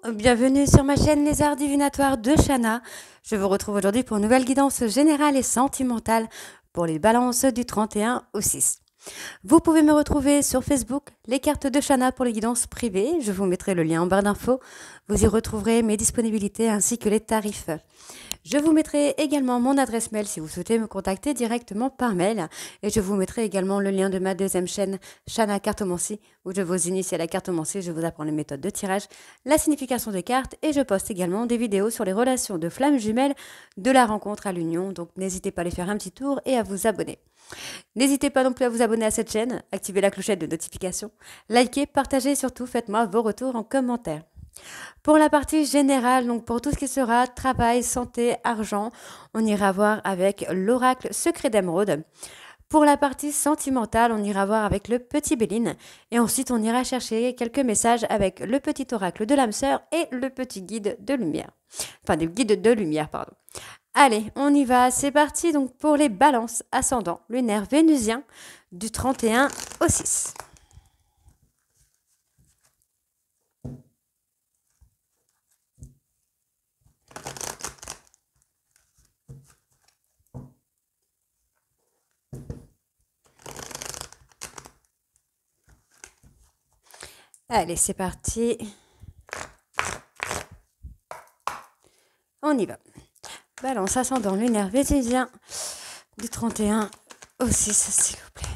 Bienvenue sur ma chaîne Les Arts Divinatoires de Shana. Je vous retrouve aujourd'hui pour une nouvelle guidance générale et sentimentale pour les balances du 31 au 6. Vous pouvez me retrouver sur Facebook, les cartes de Shana pour les guidances privées. Je vous mettrai le lien en barre d'infos. Vous y retrouverez mes disponibilités ainsi que les tarifs. Je vous mettrai également mon adresse mail si vous souhaitez me contacter directement par mail. Et je vous mettrai également le lien de ma deuxième chaîne, Shana Cartomancie, où je vous initie à la cartomancie, je vous apprends les méthodes de tirage, la signification des cartes, et je poste également des vidéos sur les relations de flammes jumelles de la rencontre à l'union. Donc n'hésitez pas à aller faire un petit tour et à vous abonner. N'hésitez pas non plus à vous abonner à cette chaîne, activer la clochette de notification, likez, partagez et surtout faites-moi vos retours en commentaire. Pour la partie générale, donc pour tout ce qui sera travail, santé, argent, on ira voir avec l'oracle secret d'émeraude. Pour la partie sentimentale, on ira voir avec le petit Béline. Et ensuite, on ira chercher quelques messages avec le petit oracle de l'âme sœur et le petit guide de lumière. Enfin, des guides de lumière, pardon. Allez, on y va, c'est parti donc pour les balances ascendant lunaire vénusien du 31 au 6. Allez, c'est parti. On y va. Balance ascendant lunaire vénusien du 31 au 6, s'il vous plaît.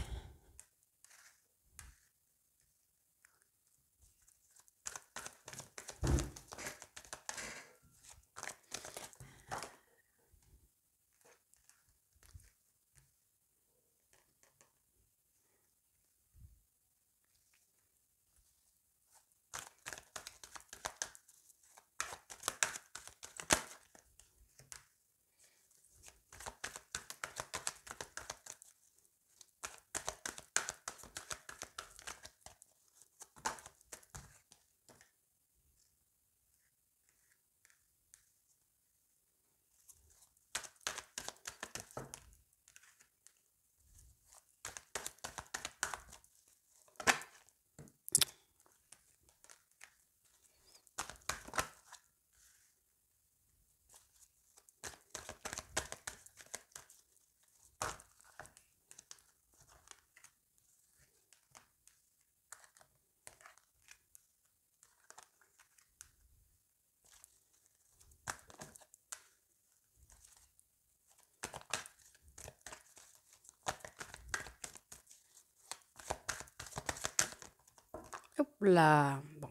Hop là. Bon.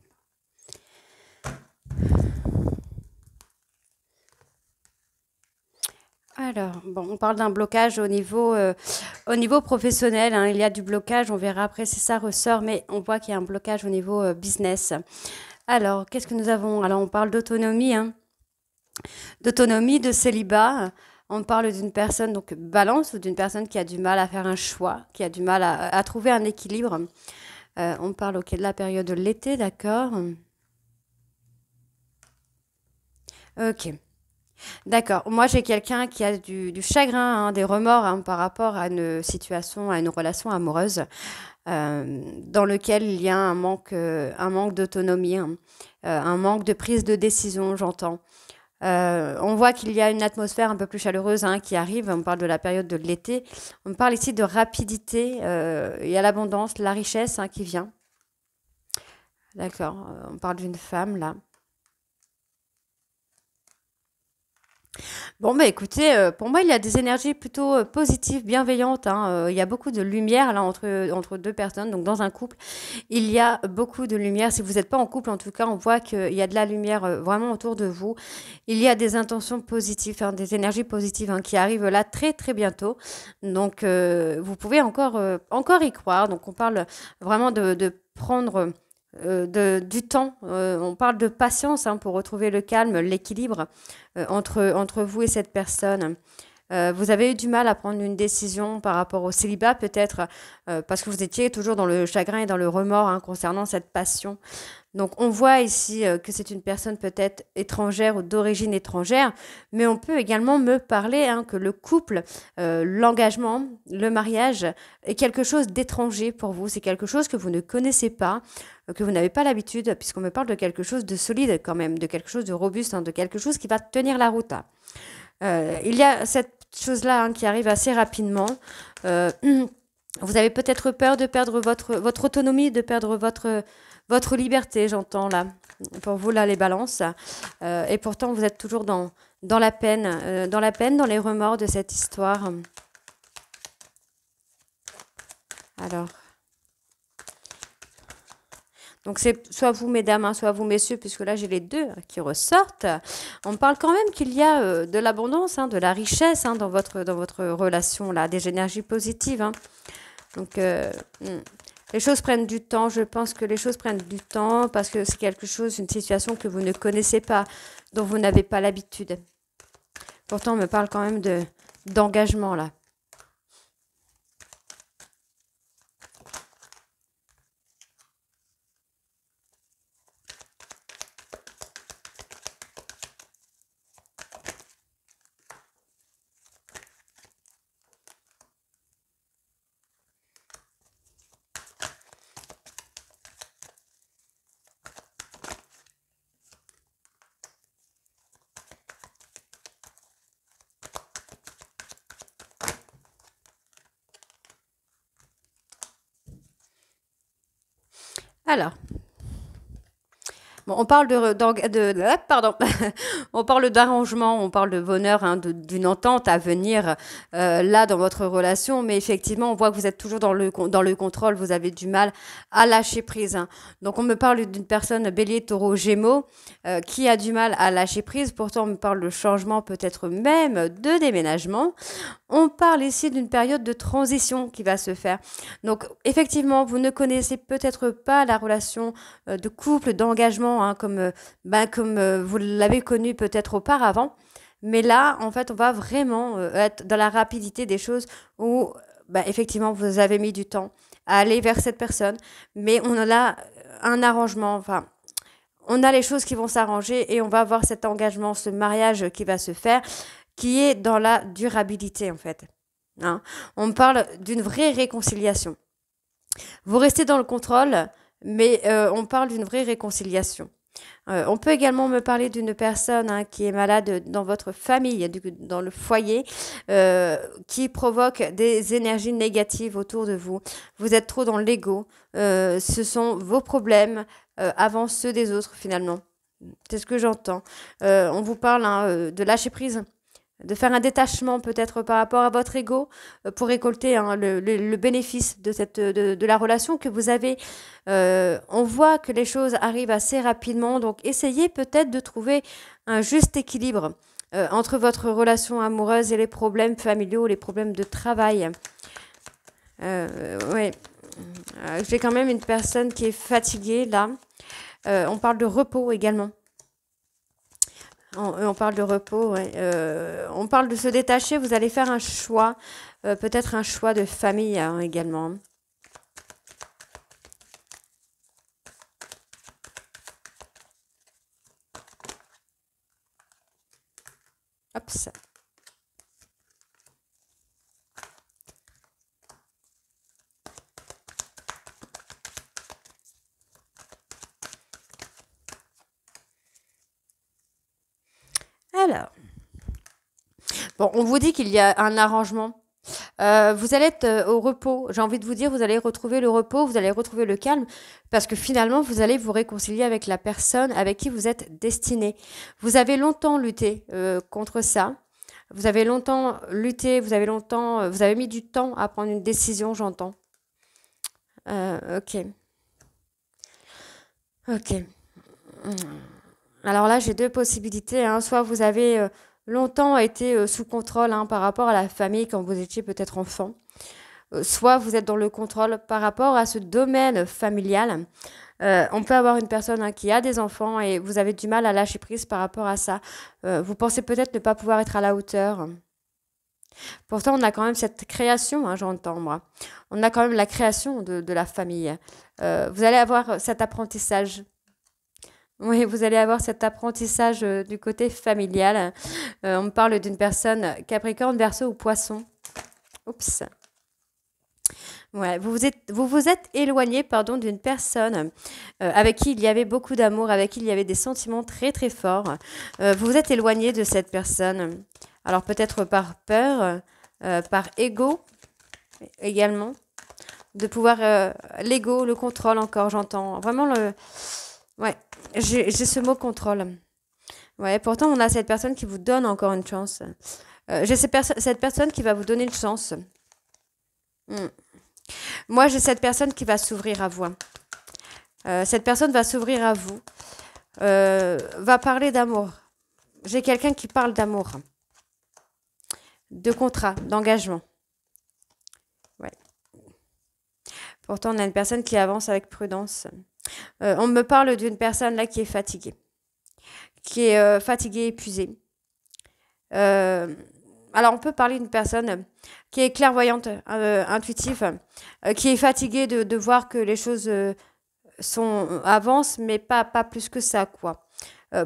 Alors, bon, on parle d'un blocage au niveau professionnel, hein. Il y a du blocage, on verra après si ça ressort, mais on voit qu'il y a un blocage au niveau business. Alors, qu'est-ce que nous avons? Alors, on parle d'autonomie, hein. D'autonomie, de célibat. On parle d'une personne, donc balance, ou d'une personne qui a du mal à faire un choix, qui a du mal à trouver un équilibre. On parle ok, de la période de l'été, d'accord. Ok. D'accord. Moi, j'ai quelqu'un qui a du chagrin, hein, des remords, hein, par rapport à une situation, à une relation amoureuse, dans lequel il y a un manque d'autonomie, hein, un manque de prise de décision, j'entends. On voit qu'il y a une atmosphère un peu plus chaleureuse, hein, qui arrive. On parle de la période de l'été. On parle ici de rapidité. Il y a l'abondance, la richesse, hein, qui vient. D'accord. On parle d'une femme là. Bon, bah écoutez, pour moi, il y a des énergies plutôt positives, bienveillantes, hein. Il y a beaucoup de lumière là entre deux personnes. Donc, dans un couple, il y a beaucoup de lumière. Si vous n'êtes pas en couple, en tout cas, on voit qu'il y a de la lumière vraiment autour de vous. Il y a des intentions positives, hein, des énergies positives, hein, qui arrivent là très, très bientôt. Donc, vous pouvez encore y croire. Donc, on parle vraiment de prendre du temps. On parle de patience, hein, pour retrouver le calme, l'équilibre entre vous et cette personne. Vous avez eu du mal à prendre une décision par rapport au célibat, peut-être parce que vous étiez toujours dans le chagrin et dans le remords, hein, concernant cette passion. Donc on voit ici que c'est une personne peut-être étrangère ou d'origine étrangère, mais on peut également me parler, hein, que le couple, l'engagement, le mariage est quelque chose d'étranger pour vous. C'est quelque chose que vous ne connaissez pas. que vous n'avez pas l'habitude, puisqu'on me parle de quelque chose de solide quand même, de quelque chose de robuste, hein, de quelque chose qui va tenir la route, hein. Il y a cette chose-là, hein, qui arrive assez rapidement. Euh, Vous avez peut-être peur de perdre votre autonomie, de perdre votre liberté, j'entends là. Pour vous, là, les balances. Et pourtant, vous êtes toujours dans la peine, dans les remords de cette histoire. Alors, donc c'est soit vous, mesdames, hein, soit vous, messieurs, puisque là, j'ai les deux qui ressortent. On parle quand même qu'il y a de l'abondance, hein, de la richesse, hein, dans votre relation, là, des énergies positives, hein. Donc, les choses prennent du temps. Je pense que les choses prennent du temps parce que c'est quelque chose, une situation que vous ne connaissez pas, dont vous n'avez pas l'habitude. Pourtant, on me parle quand même d'engagement, là. Alors, bon, on parle pardon, on parle d'arrangement, on parle de bonheur, hein, d'une entente à venir là dans votre relation, mais effectivement, on voit que vous êtes toujours dans le contrôle, vous avez du mal à lâcher prise, hein. Donc, on me parle d'une personne Bélier, Taureau, Gémeaux qui a du mal à lâcher prise. Pourtant, on me parle de changement, peut-être même de déménagement. On parle ici d'une période de transition qui va se faire. Donc, effectivement, vous ne connaissez peut-être pas la relation de couple, d'engagement, hein, comme vous l'avez connu peut-être auparavant. Mais là, en fait, on va vraiment être dans la rapidité des choses où, effectivement, vous avez mis du temps à aller vers cette personne, mais on a là un arrangement, enfin, on a les choses qui vont s'arranger et on va avoir cet engagement, ce mariage qui va se faire, qui est dans la durabilité, en fait, hein. On parle d'une vraie réconciliation. Vous restez dans le contrôle, mais on parle d'une vraie réconciliation. On peut également me parler d'une personne, hein, qui est malade dans votre famille, dans le foyer, qui provoque des énergies négatives autour de vous. Vous êtes trop dans l'ego. Ce sont vos problèmes avant ceux des autres, finalement. C'est ce que j'entends. On vous parle, hein, de lâcher prise, de faire un détachement peut-être par rapport à votre ego pour récolter, hein, le bénéfice de la relation que vous avez. On voit que les choses arrivent assez rapidement, donc essayez peut-être de trouver un juste équilibre entre votre relation amoureuse et les problèmes familiaux, les problèmes de travail. Ouais. J'ai quand même une personne qui est fatiguée là. On parle de repos également. On parle de repos, ouais. On parle de se détacher. Vous allez faire un choix, peut-être un choix de famille, hein, également. Hop, ça. Alors, bon, on vous dit qu'il y a un arrangement. Vous allez être au repos. J'ai envie de vous dire, vous allez retrouver le repos, vous allez retrouver le calme, parce que finalement, vous allez vous réconcilier avec la personne avec qui vous êtes destiné. Vous avez longtemps lutté contre ça. Vous avez longtemps lutté, vous avez mis du temps à prendre une décision, j'entends. Ok, ok. Alors là, j'ai deux possibilités, hein. Soit vous avez longtemps été sous contrôle, hein, par rapport à la famille quand vous étiez peut-être enfant. Soit vous êtes dans le contrôle par rapport à ce domaine familial. On peut avoir une personne, hein, qui a des enfants et vous avez du mal à lâcher prise par rapport à ça. Vous pensez peut-être ne pas pouvoir être à la hauteur. Pourtant, on a quand même cette création, hein, j'entends moi. On a quand même la création de la famille. Vous allez avoir cet apprentissage. Oui, vous allez avoir cet apprentissage du côté familial. On me parle d'une personne Capricorne, Verseau ou Poisson. Oups. Ouais, vous vous êtes éloigné, pardon, d'une personne avec qui il y avait beaucoup d'amour, avec qui il y avait des sentiments très très forts. Vous vous êtes éloigné de cette personne. Alors peut-être par peur, par ego également, de pouvoir l'ego, le contrôle encore, j'entends. Vraiment le, ouais, j'ai ce mot contrôle. Ouais, pourtant on a cette personne qui vous donne encore une chance. J'ai cette personne qui va vous donner une chance. Hmm. Moi, j'ai cette personne qui va s'ouvrir à vous. Cette personne va s'ouvrir à vous, va parler d'amour. J'ai quelqu'un qui parle d'amour, de contrat, d'engagement. Ouais. Pourtant, on a une personne qui avance avec prudence. On me parle d'une personne là qui est fatiguée, épuisée. Euh, alors, on peut parler d'une personne qui est clairvoyante, intuitive, qui est fatiguée de voir que les choses avancent, mais pas plus que ça, quoi.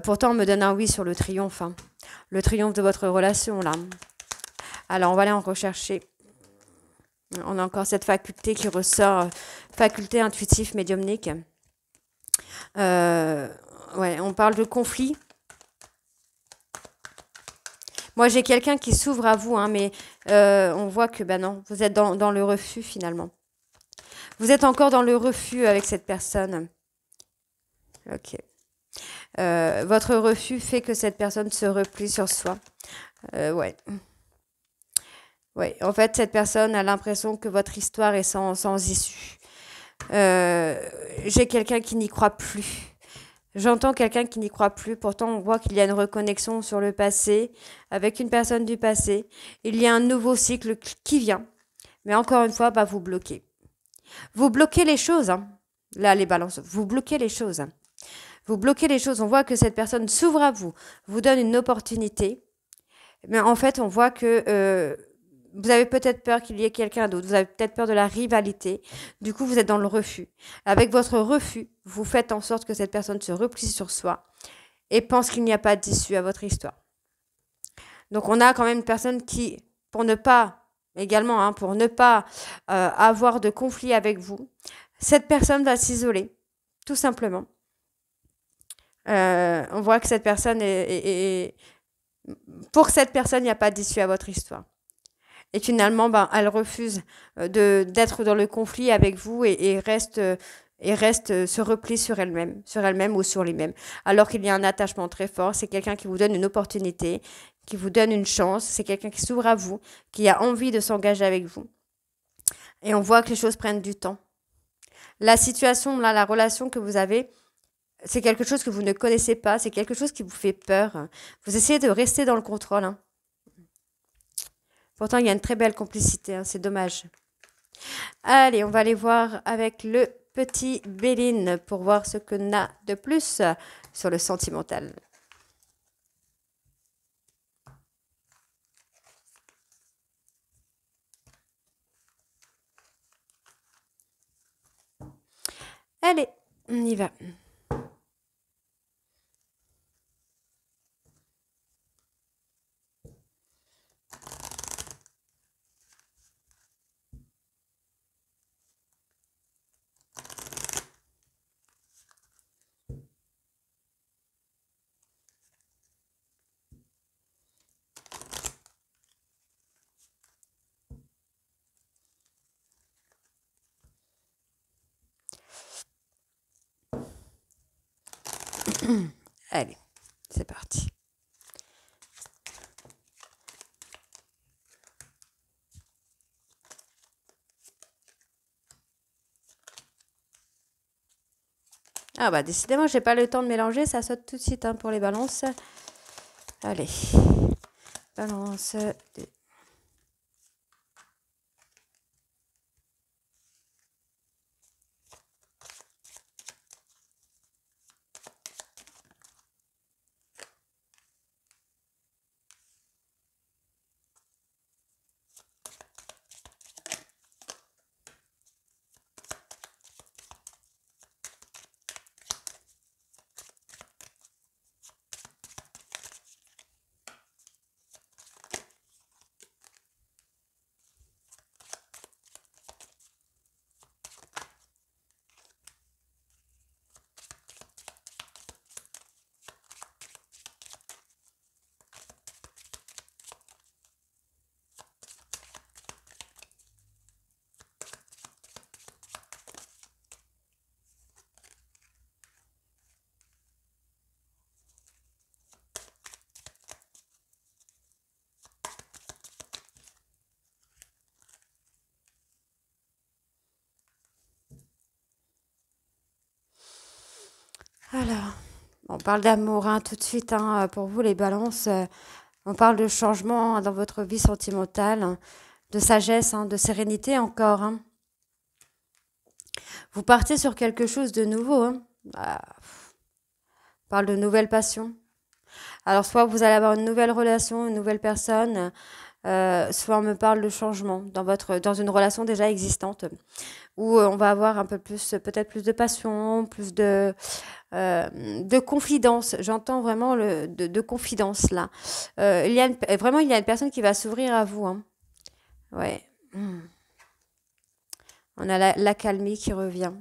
Pourtant, on me donne un oui sur le triomphe, hein. Le triomphe de votre relation, là. Alors, on va aller en rechercher. On a encore cette faculté qui ressort, faculté intuitive médiumnique. Euh, ouais, on parle de conflit. Moi, j'ai quelqu'un qui s'ouvre à vous, hein, mais on voit que, ben non, vous êtes dans le refus finalement. Vous êtes encore dans le refus avec cette personne. Ok. Votre refus fait que cette personne se replie sur soi. Ouais. Ouais. En fait, cette personne a l'impression que votre histoire est sans issue. Euh, j'ai quelqu'un qui n'y croit plus. J'entends quelqu'un qui n'y croit plus. Pourtant, on voit qu'il y a une reconnexion sur le passé, avec une personne du passé. Il y a un nouveau cycle qui vient. Mais encore une fois, bah, vous bloquez. Vous bloquez les choses, hein. Là, les balances. Vous bloquez les choses, hein. Vous bloquez les choses. On voit que cette personne s'ouvre à vous, vous donne une opportunité. Mais en fait, on voit que vous avez peut-être peur qu'il y ait quelqu'un d'autre. Vous avez peut-être peur de la rivalité. Du coup, vous êtes dans le refus. Avec votre refus, vous faites en sorte que cette personne se replie sur soi et pense qu'il n'y a pas d'issue à votre histoire. Donc, on a quand même une personne qui, pour ne pas, également, hein, pour ne pas avoir de conflit avec vous, cette personne va s'isoler, tout simplement. On voit que cette personne pour cette personne, il n'y a pas d'issue à votre histoire. Et finalement, ben, elle refuse d'être dans le conflit avec vous et reste se replie sur elle-même ou sur lui-même. Alors qu'il y a un attachement très fort, c'est quelqu'un qui vous donne une opportunité, qui vous donne une chance, c'est quelqu'un qui s'ouvre à vous, qui a envie de s'engager avec vous. Et on voit que les choses prennent du temps. La situation, là, la relation que vous avez, c'est quelque chose que vous ne connaissez pas, c'est quelque chose qui vous fait peur. Vous essayez de rester dans le contrôle, hein. Pourtant, il y a une très belle complicité, hein, c'est dommage. Allez, on va aller voir avec le petit Béline pour voir ce qu'on a de plus sur le sentimental. Allez, on y va. Allez, c'est parti. Ah bah décidément, j'ai pas le temps de mélanger, ça saute tout de suite, hein, pour les balances. Allez, balance. Alors, on parle d'amour hein, tout de suite. Hein, pour vous, les balances, on parle de changement dans votre vie sentimentale, hein, de sagesse, hein, de sérénité encore. Hein. Vous partez sur quelque chose de nouveau. Hein. On parle de nouvelles passions. Alors, soit vous allez avoir une nouvelle relation, une nouvelle personne, soit on me parle de changement dans une relation déjà existante, où on va avoir un peu plus, peut-être plus de passion, plus de confidence. J'entends vraiment de confidence là. Vraiment, il y a une personne qui va s'ouvrir à vous. Hein. Ouais. Hmm. On a la calmie qui revient.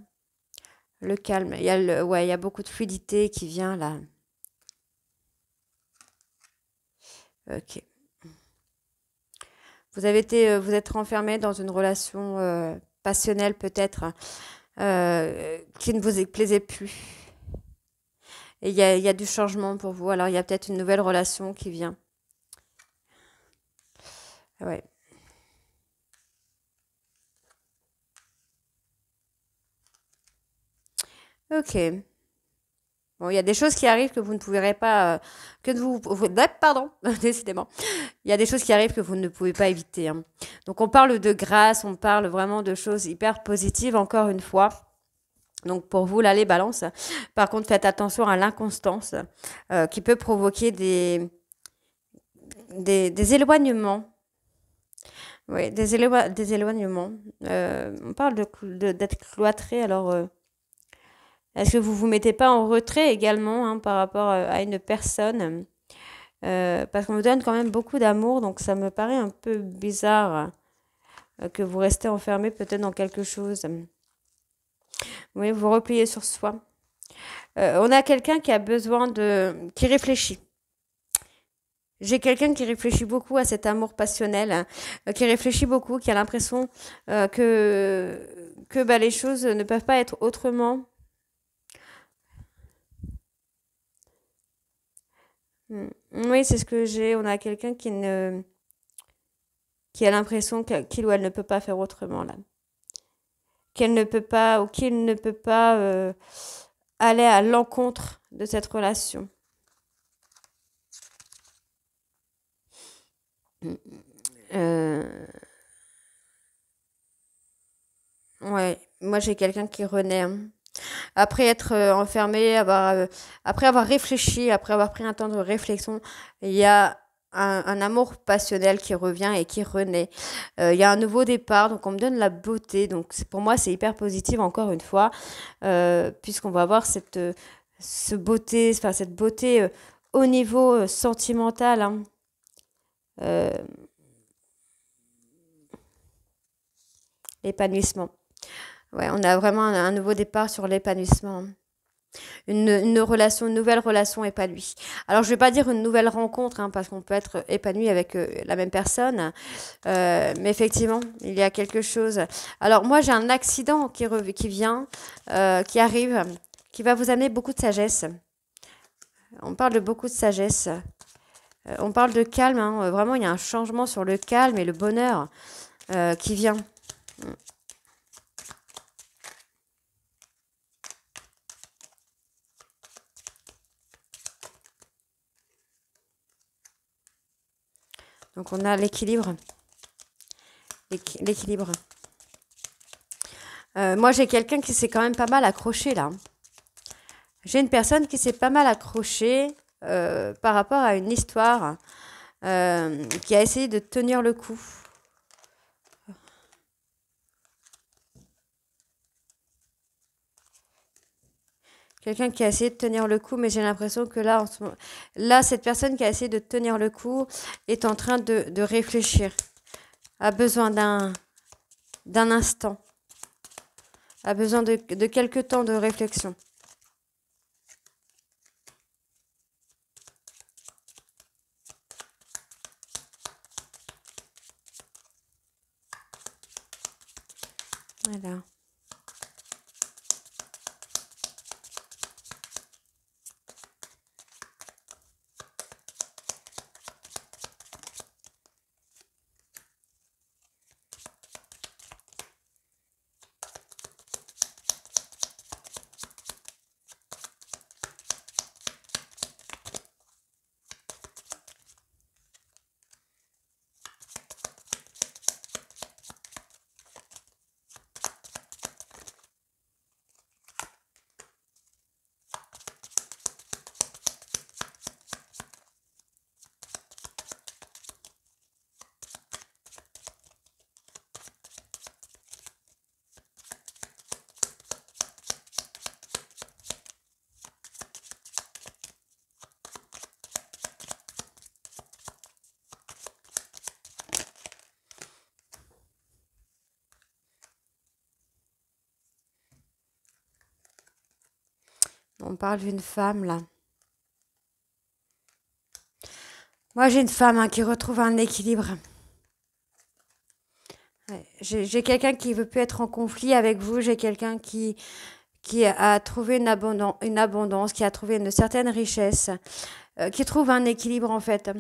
Le calme. Ouais, il y a beaucoup de fluidité qui vient là. Ok. Vous êtes renfermé dans une relation passionnelle peut-être qui ne vous plaisait plus. Et il y a du changement pour vous. Alors il y a peut-être une nouvelle relation qui vient. Ouais. Ok. Bon, il y a des choses qui arrivent que vous ne pourrez pas, pardon, décidément. Il y a des choses qui arrivent que vous ne pouvez pas éviter. Hein. Donc on parle de grâce, on parle vraiment de choses hyper positives, encore une fois. Donc pour vous, là, les balances. Par contre, faites attention à l'inconstance qui peut provoquer des éloignements. Oui, des éloignements. On parle d'être cloîtré, alors est-ce que vous vous mettez pas en retrait également hein, par rapport à une personne parce qu'on vous donne quand même beaucoup d'amour, donc ça me paraît un peu bizarre que vous restez enfermé peut-être dans quelque chose. Oui, vous repliez sur soi. On a quelqu'un qui a besoin qui réfléchit. J'ai quelqu'un qui réfléchit beaucoup à cet amour passionnel, qui réfléchit beaucoup, qui a l'impression que bah, les choses ne peuvent pas être autrement. Mm. Oui, c'est ce que j'ai. On a quelqu'un qui a l'impression qu'il ou elle ne peut pas faire autrement là. Qu'elle ne peut pas ou qu'il ne peut pas aller à l'encontre de cette relation. Mm. Euh, ouais, moi j'ai quelqu'un qui renaît. Hein. Après être enfermé, après avoir réfléchi, après avoir pris un temps de réflexion, il y a un amour passionnel qui revient et qui renaît. Il y a un nouveau départ, donc on me donne la beauté. Donc pour moi, c'est hyper positif encore une fois, puisqu'on va avoir cette beauté au niveau sentimental. Hein. Euh, L'épanouissement. Ouais, on a vraiment un nouveau départ sur l'épanouissement. Une nouvelle relation épanouie. Alors, je vais pas dire une nouvelle rencontre, hein, parce qu'on peut être épanoui avec la même personne, mais effectivement, il y a quelque chose. Alors, moi, j'ai un accident qui vient, qui arrive, qui va vous amener beaucoup de sagesse. On parle de beaucoup de sagesse. On parle de calme. Hein, vraiment, il y a un changement sur le calme et le bonheur qui vient. Donc, on a l'équilibre. L'équilibre. Moi, j'ai quelqu'un qui s'est quand même pas mal accroché là. J'ai une personne qui s'est pas mal accrochée par rapport à une histoire qui a essayé de tenir le coup. Quelqu'un qui a essayé de tenir le coup, mais j'ai l'impression que là, là, cette personne qui a essayé de tenir le coup est en train de réfléchir, a besoin d'un instant, a besoin de quelques temps de réflexion. Voilà. On parle d'une femme là. Moi, j'ai une femme qui retrouve un équilibre. Ouais, j'ai quelqu'un qui veut plus être en conflit avec vous. J'ai quelqu'un qui a trouvé une abondance, qui a trouvé une certaine richesse, qui trouve un équilibre en fait.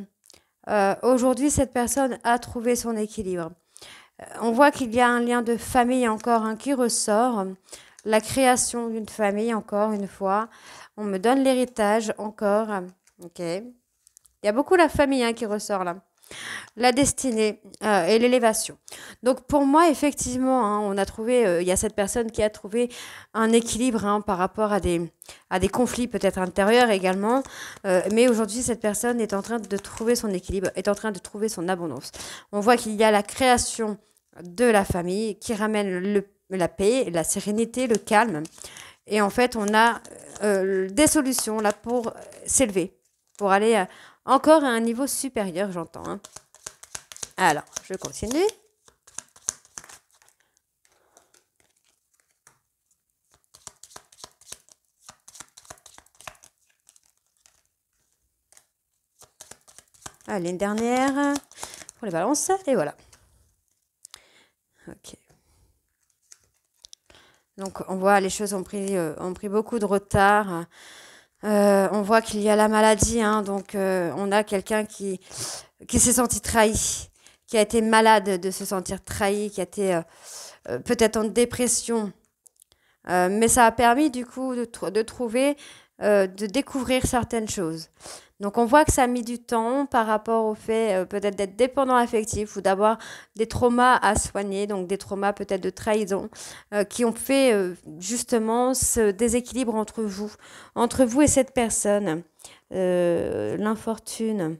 Aujourd'hui, cette personne a trouvé son équilibre. On voit qu'il y a un lien de famille encore qui ressort. La création d'une famille encore une fois. On me donne l'héritage encore. Ok. Il y a beaucoup la famille qui ressort là. La destinée et l'élévation. Donc pour moi, effectivement, on a trouvé, il y a cette personne qui a trouvé un équilibre par rapport à des conflits peut-être intérieurs également. Mais aujourd'hui, cette personne est en train de trouver son équilibre, est en train de trouver son abondance. On voit qu'il y a la création de la famille qui ramène la paix, la sérénité, le calme. Et en fait, on a des solutions là pour s'élever, pour aller encore à un niveau supérieur, j'entends. Alors, je continue. Allez, une dernière pour les balances. Et voilà. Ok. Donc, on voit les choses ont pris beaucoup de retard. On voit qu'il y a la maladie. Donc, on a quelqu'un qui s'est senti trahi, qui a été malade de se sentir trahi, qui a été peut-être en dépression. Mais ça a permis du coup de trouver, de découvrir certaines choses. Donc on voit que ça a mis du temps par rapport au fait peut-être d'être dépendant affectif ou d'avoir des traumas à soigner, donc des traumas peut-être de trahison, qui ont fait justement ce déséquilibre entre vous et cette personne. L'infortune.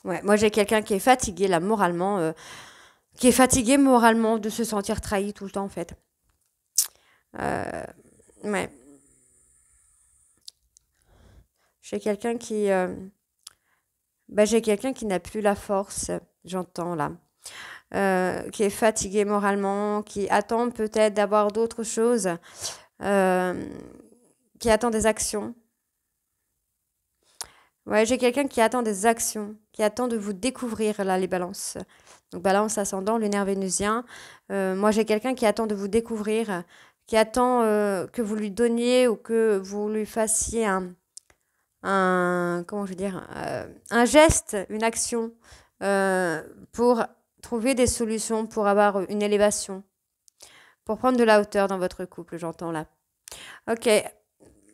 Ouais, moi j'ai quelqu'un qui est fatigué là moralement, qui est fatigué moralement de se sentir trahi tout le temps en fait. Euh, ouais, j'ai quelqu'un j'ai quelqu'un qui n'a plus la force, j'entends là, qui est fatigué moralement, qui attend peut-être d'avoir d'autres choses, euh, qui attend des actions. Ouais, j'ai quelqu'un qui attend des actions, qui attend de vous découvrir, là, les balances. Donc, balance ascendant, lunaire vénusien. Moi, j'ai quelqu'un qui attend de vous découvrir, qui attend que vous lui donniez ou que vous lui fassiez comment je veux dire, un geste, une action pour trouver des solutions, pour avoir une élévation, pour prendre de la hauteur dans votre couple, j'entends là. Ok,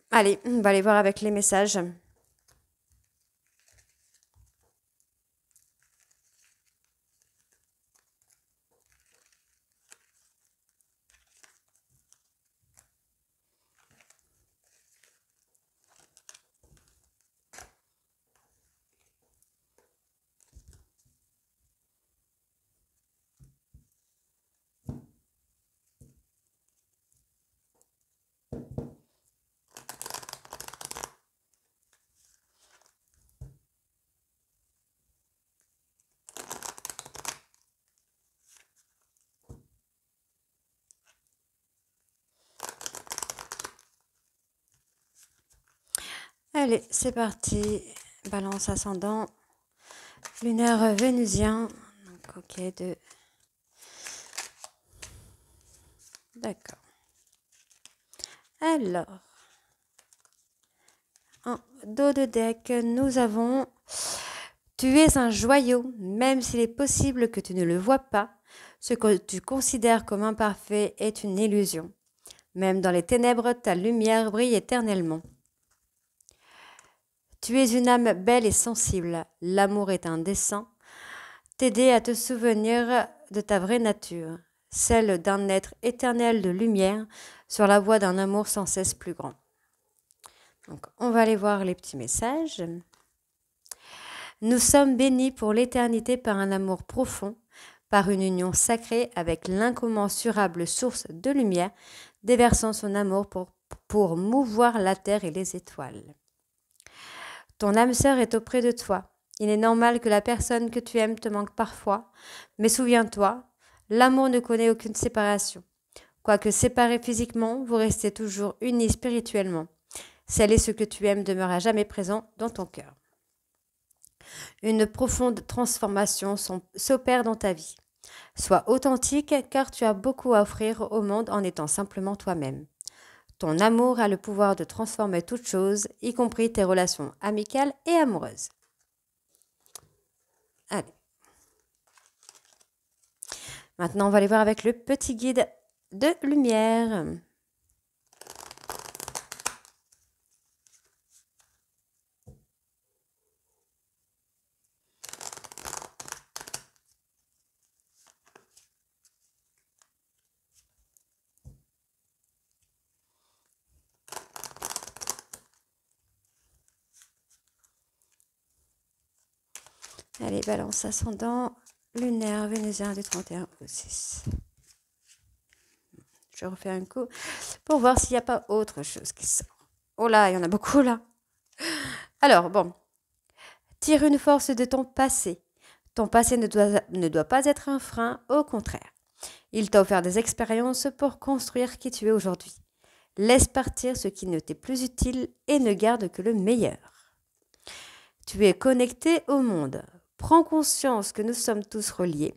allez, on va aller voir avec les messages. Allez, c'est parti. Balance ascendant, lunaire vénusien. Donc, ok, deux. D'accord. Alors, en dos de deck, nous avons tu es un joyau, même s'il est possible que tu ne le vois pas. Ce que tu considères comme imparfait est une illusion. Même dans les ténèbres, ta lumière brille éternellement. Tu es une âme belle et sensible. L'amour est un dessein. T'aider à te souvenir de ta vraie nature, celle d'un être éternel de lumière sur la voie d'un amour sans cesse plus grand. Donc, on va aller voir les petits messages. Nous sommes bénis pour l'éternité par un amour profond, par une union sacrée avec l'incommensurable source de lumière, déversant son amour pour mouvoir la terre et les étoiles. Ton âme sœur est auprès de toi. Il est normal que la personne que tu aimes te manque parfois, mais souviens-toi, L'amour ne connaît aucune séparation. Quoique séparés physiquement, vous restez toujours unis spirituellement. Celle et ce que tu aimes demeure à jamais présent dans ton cœur. Une profonde transformation s'opère dans ta vie. Sois authentique car tu as beaucoup à offrir au monde en étant simplement toi-même. Ton amour a le pouvoir de transformer toute chose, y compris tes relations amicales et amoureuses. Allez. Maintenant, on va aller voir avec le petit guide de lumière. Allez, balance ascendant, lunaire, vénusien du 31 au 6. Je refais un coup pour voir s'il n'y a pas autre chose qui sort. Oh là, il y en a beaucoup là. Alors, bon. Tire une force de ton passé. Ton passé ne doit pas être un frein, au contraire. Il t'a offert des expériences pour construire qui tu es aujourd'hui. Laisse partir ce qui ne t'est plus utile et ne garde que le meilleur. Tu es connecté au monde. Prends conscience que nous sommes tous reliés.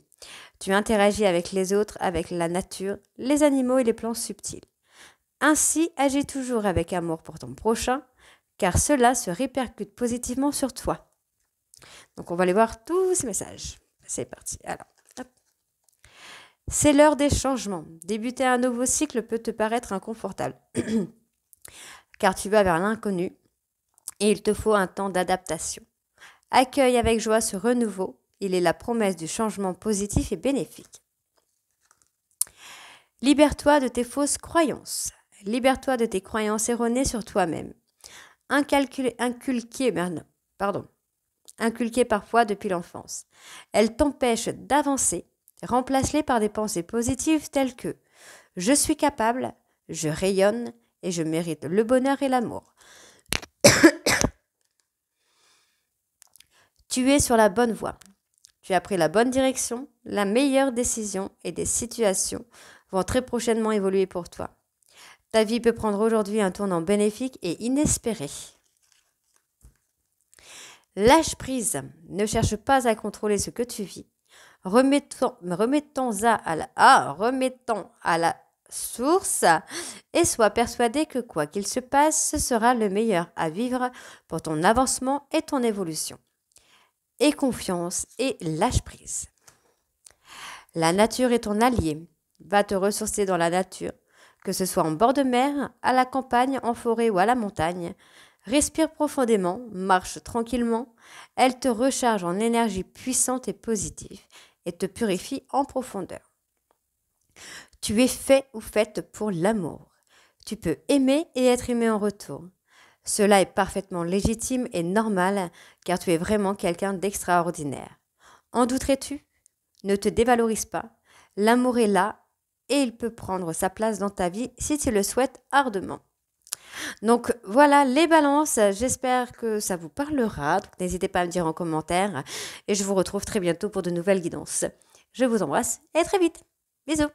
Tu interagis avec les autres, avec la nature, les animaux et les plans subtils. Ainsi, agis toujours avec amour pour ton prochain, car cela se répercute positivement sur toi. Donc, on va aller voir tous ces messages. C'est parti. Alors, hop. C'est l'heure des changements. Débuter un nouveau cycle peut te paraître inconfortable, car tu vas vers l'inconnu et il te faut un temps d'adaptation. Accueille avec joie ce renouveau. Il est la promesse du changement positif et bénéfique. Libère-toi de tes fausses croyances. Libère-toi de tes croyances erronées sur toi-même. Inculquées parfois depuis l'enfance. Elles t'empêchent d'avancer. Remplace-les par des pensées positives telles que « Je suis capable, je rayonne et je mérite le bonheur et l'amour ». Tu es sur la bonne voie. Tu as pris la bonne direction, la meilleure décision et des situations vont très prochainement évoluer pour toi. Ta vie peut prendre aujourd'hui un tournant bénéfique et inespéré. Lâche prise. Ne cherche pas à contrôler ce que tu vis. Remettons à la source et sois persuadé que quoi qu'il se passe, ce sera le meilleur à vivre pour ton avancement et ton évolution. Aie confiance et lâche prise. La nature est ton allié. Va te ressourcer dans la nature, que ce soit en bord de mer, à la campagne, en forêt ou à la montagne. Respire profondément, marche tranquillement. Elle te recharge en énergie puissante et positive et te purifie en profondeur. Tu es fait ou faite pour l'amour. Tu peux aimer et être aimé en retour. Cela est parfaitement légitime et normal car tu es vraiment quelqu'un d'extraordinaire. En douterais-tu? Ne te dévalorise pas. L'amour est là et il peut prendre sa place dans ta vie si tu le souhaites ardemment. Donc voilà les balances, j'espère que ça vous parlera. Donc, n'hésitez pas à me dire en commentaire et je vous retrouve très bientôt pour de nouvelles guidances. Je vous embrasse et à très vite. Bisous.